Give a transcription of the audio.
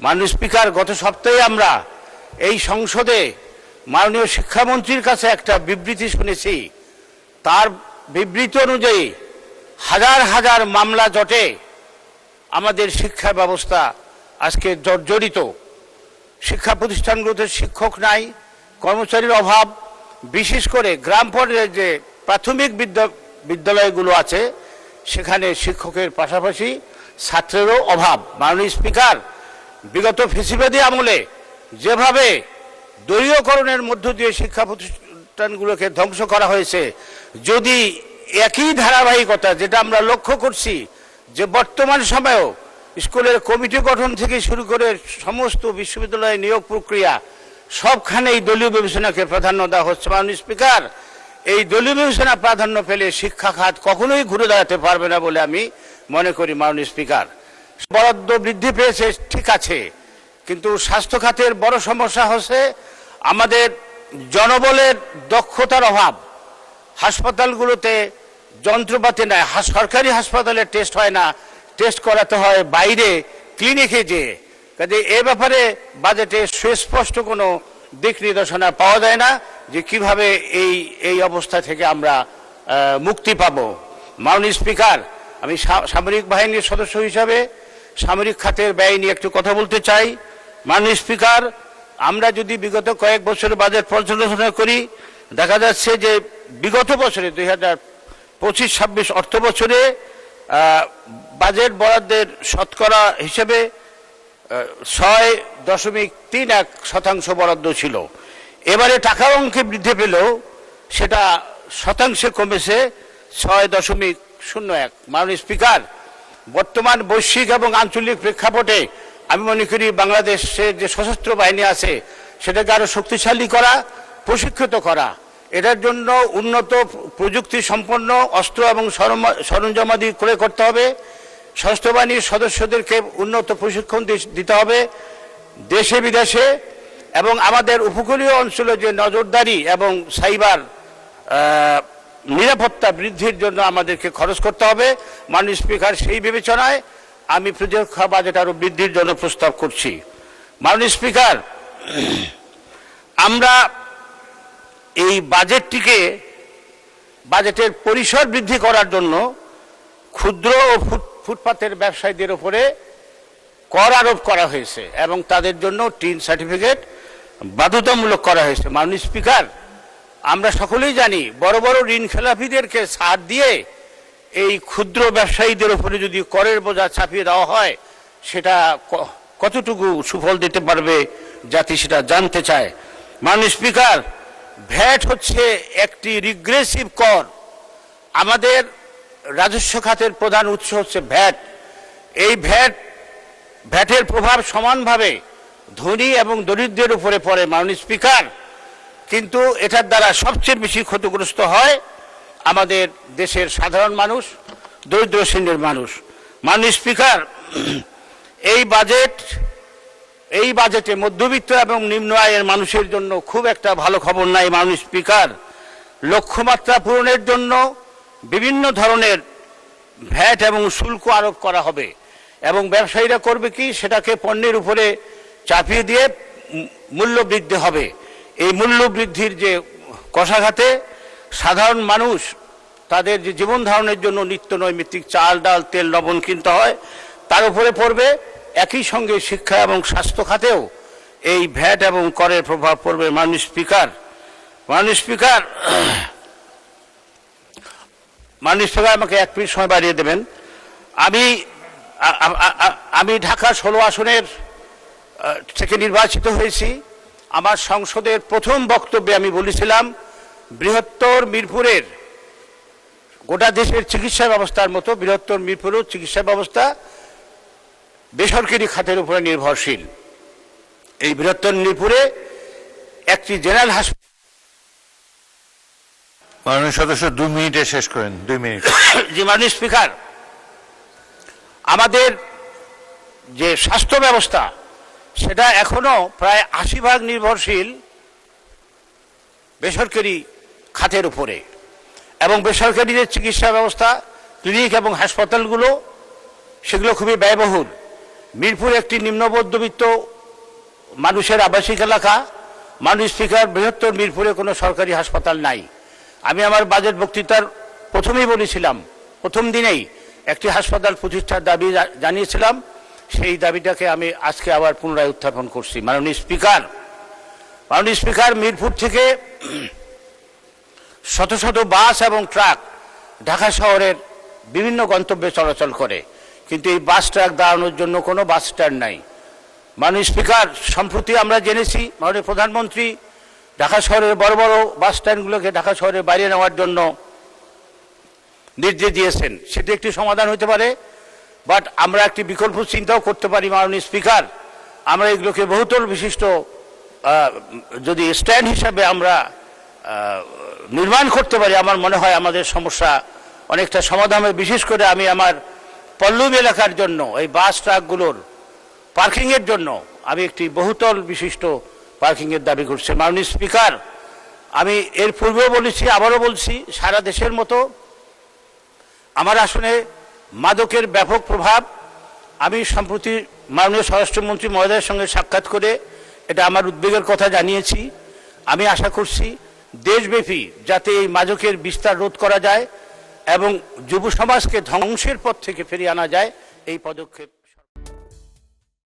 মাননীয় স্পিকার, গত সপ্তাহে আমরা এই সংসদে মাননীয় শিক্ষামন্ত্রীর কাছে একটা বিবৃতি শুনেছি। তার বিবৃতি অনুযায়ী হাজার হাজার মামলা জটে আমাদের শিক্ষা ব্যবস্থা আজকে জর্জরিত। শিক্ষা প্রতিষ্ঠানগুলোতে শিক্ষক নাই, কর্মচারীর অভাব, বিশেষ করে গ্রাম পর্যায়ে যে প্রাথমিক বিদ্যালয়গুলো আছে সেখানে শিক্ষকের পাশাপাশি ছাত্রেরও অভাব। মাননীয় স্পিকার, বিগত ফ্যাসিবাদী আমলে যেভাবে দলীয়করণের মধ্য দিয়ে শিক্ষা প্রতিষ্ঠানগুলোকে ধ্বংস করা হয়েছে, যদি একই ধারাবাহিকতা যেটা আমরা লক্ষ্য করছি যে বর্তমান সময়েও স্কুলের কমিটি গঠন থেকে শুরু করে সমস্ত বিশ্ববিদ্যালয়ের নিয়োগ প্রক্রিয়া সবখানেই দলীয় বিবেচনাকে প্রাধান্য দেওয়া হচ্ছে। মাননীয় স্পিকার, এই দলীয় বিবেচনা প্রাধান্য পেলে শিক্ষা খাত কখনোই ঘুরে দাঁড়াতে পারবে না বলে আমি মনে করি। মাননীয় স্পিকার, বরাদ্দ বৃদ্ধি পেয়েছে ঠিক আছে, কিন্তু স্বাস্থ্য খাতের বড় সমস্যা হচ্ছে আমাদের জনবলের দক্ষতার অভাব। হাসপাতালগুলোতে যন্ত্রপাতি নাই, সরকারি হাসপাতালে টেস্ট হয় না, টেস্ট করাতে হয় বাইরে ক্লিনিকে যেয়ে। কাজে এ ব্যাপারে বাজেটে সুস্পষ্ট কোনো দিক নির্দেশনা পাওয়া যায় না যে কিভাবে এই অবস্থা থেকে আমরা মুক্তি পাব। মাননীয় স্পিকার, আমি সামরিক বাহিনীর সদস্য হিসাবে সামরিক খাতের ব্যয় নিয়ে একটু কথা বলতে চাই। মাননীয় স্পিকার, আমরা যদি বিগত কয়েক বছর বাজেট পর্যালোচনা করি, দেখা যাচ্ছে যে বিগত বছরে 2025-26 অর্থ বছরে বাজেট বরাদ্দের শতকরা হিসেবে 6.31% বরাদ্দ ছিল। এবারে টাকার অঙ্কে বৃদ্ধি পেলেও সেটা শতাংশে কমেছে 6.01। মাননীয় স্পিকার, বর্তমান বৈশ্বিক এবং আঞ্চলিক প্রেক্ষাপটে আমি মনে করি বাংলাদেশের যে সশস্ত্র বাহিনী আছে সেটাকে আরো শক্তিশালী করা, প্রশিক্ষিত করা, এটার জন্য উন্নত প্রযুক্তি সম্পন্ন অস্ত্র এবং সরঞ্জামাদি ক্রয় করতে হবে। সশস্ত্র বাহিনীর সদস্যদেরকে উন্নত প্রশিক্ষণ দিতে হবে দেশে বিদেশে, এবং আমাদের উপকূলীয় অঞ্চলে যে নজরদারি এবং সাইবার নিরাপত্তা বৃদ্ধির জন্য আমাদেরকে খরচ করতে হবে। মাননীয় স্পিকার, সেই বিবেচনায় আমি প্রতিরক্ষা বাজেট আরো বৃদ্ধির জন্য প্রস্তাব করছি। মাননীয় স্পিকার, আমরা এই বাজেটের পরিসর বৃদ্ধি করার জন্য ক্ষুদ্র ও ফুটপাতের ব্যবসায়ীদের উপরে কর আরোপ করা হয়েছে এবং তাদের জন্য টিন সার্টিফিকেট বাধ্যতামূলক করা হয়েছে। মাননীয় স্পিকার, আমরা সকলেই জানি বড় বড় ঋণ খেলাপিদেরকে ছাড় দিয়ে এই ক্ষুদ্র ব্যবসায়ীদের উপরে যদি করের বোঝা চাপিয়ে দেওয়া হয় সেটা কতটুকু সুফল দিতে পারবে জাতি সেটা জানতে চায়। মাননীয় স্পিকার, ভ্যাট হচ্ছে একটি রিগ্রেসিভ কর। আমাদের রাজস্ব খাতের প্রধান উৎস হচ্ছে ভ্যাট। এই ভ্যাটের প্রভাব সমানভাবে ধনী এবং দরিদ্রের উপরে পড়ে। মাননীয় স্পিকার, কিন্তু এটার দ্বারা সবচেয়ে বেশি ক্ষতিগ্রস্ত হয় আমাদের দেশের সাধারণ মানুষ, দরিদ্র শ্রেণীর মানুষ। মাননীয় স্পিকার, এই বাজেটে মধ্যবিত্ত এবং নিম্ন আয়ের মানুষের জন্য খুব একটা ভালো খবর নাই। মাননীয় স্পিকার, লক্ষ্যমাত্রা পূরণের জন্য বিভিন্ন ধরনের ভ্যাট এবং শুল্ক আরোপ করা হবে এবং ব্যবসায়ীরা করবে কি, সেটাকে পণ্যের উপরে চাপিয়ে দিয়ে মূল্য বৃদ্ধি হবে। এই মূল্য বৃদ্ধির যে কষাঘাতে সাধারণ মানুষ তাদের যে জীবন ধারণের জন্য নিত্য নৈমিত্তিক চাল, ডাল, তেল, লবণ কিনতে হয় তার উপরে পড়বে। একই সঙ্গে শিক্ষা এবং স্বাস্থ্য খাতেও এই ভ্যাট এবং করের প্রভাব পড়বে। মাননীয় স্পিকার, আমাকে 1 মিনিট সময় বাড়িয়ে দেবেন। আমি ঢাকা 16 আসনের থেকে নির্বাচিত হয়েছি। আমার সংসদের প্রথম বক্তব্যে আমি বলেছিলাম বৃহত্তর মিরপুরের গোটা দেশের চিকিৎসা ব্যবস্থার মতো বৃহত্তর মিরপুরেও চিকিৎসা ব্যবস্থা বেসরকারি খাতের উপরে নির্ভরশীল। এই বৃহত্তর মিরপুরে একটি জেনারেল হাসপাতাল। মাননীয় সদস্য 2 মিনিটে শেষ করেন। 2 মিনিট। জি মাননীয় স্পিকার, আমাদের যে স্বাস্থ্য ব্যবস্থা সেটা এখনো প্রায় 80% নির্ভরশীল বেসরকারি খাতের উপরে, এবং বেসরকারি যে চিকিৎসা ব্যবস্থা, ক্লিনিক এবং হাসপাতালগুলো সেগুলো খুবই ব্যয়বহুল। মিরপুর একটি নিম্ন মধ্যবিত্ত মানুষের আবাসিক এলাকা। মাননীয় স্পিকার, বৃহত্তর মিরপুরে কোনো সরকারি হাসপাতাল নাই। আমি আমার বাজেট বক্তৃতার প্রথমেই বলেছিলাম, প্রথম দিনেই একটি হাসপাতাল প্রতিষ্ঠার দাবি জানিয়েছিলাম। সেই দাবিটাকে আমি আজকে আবার পুনরায় উত্থাপন করছি। মাননীয় স্পিকার, মিরপুর থেকে শত শত বাস এবং ট্রাক ঢাকা শহরের বিভিন্ন গন্তব্যে চলাচল করে, কিন্তু এই বাস ট্রাক দাঁড়ানোর জন্য কোনো বাস স্ট্যান্ড নাই। মাননীয় স্পিকার, সম্প্রতি আমরা জেনেছি মাননীয় প্রধানমন্ত্রী ঢাকা শহরের বড় বড় বাস স্ট্যান্ডগুলোকে ঢাকা শহরের বাইরে নেওয়ার জন্য নির্দেশ দিয়েছেন। সেটি একটি সমাধান হতে পারে, বাট আমরা একটি বিকল্প চিন্তাও করতে পারি। মাননীয় স্পিকার, আমরা এগুলোকে বহুতল বিশিষ্ট যদি স্ট্যান্ড হিসাবে আমরা নির্মাণ করতে পারি, আমার মনে হয় আমাদের সমস্যা অনেকটা সমাধান হবে। বিশেষ করে আমি আমার পল্লব এলাকার জন্য এই বাস ট্রাকগুলোর পার্কিংয়ের জন্য আমি একটি বহুতল বিশিষ্ট পার্কিংয়ের দাবি করছি। মাননীয় স্পিকার, আমি এর পূর্বেও বলেছি, আবারও বলছি, সারা দেশের মতো আমার আসনে মাদকের ব্যাপক প্রভাব। আমি সম্প্রতি মাননীয় স্বরাষ্ট্রমন্ত্রী মহোদয়ের সঙ্গে সাক্ষাৎ করে এটা আমার উদ্বেগের কথা জানিয়েছি। আমি আশা করছি দেশব্যাপী যাতে এই মাদকের বিস্তার রোধ করা যায় এবং যুব সমাজকে ধ্বংসের পথ থেকে ফিরিয়ে আনা যায়, এই পদক্ষেপ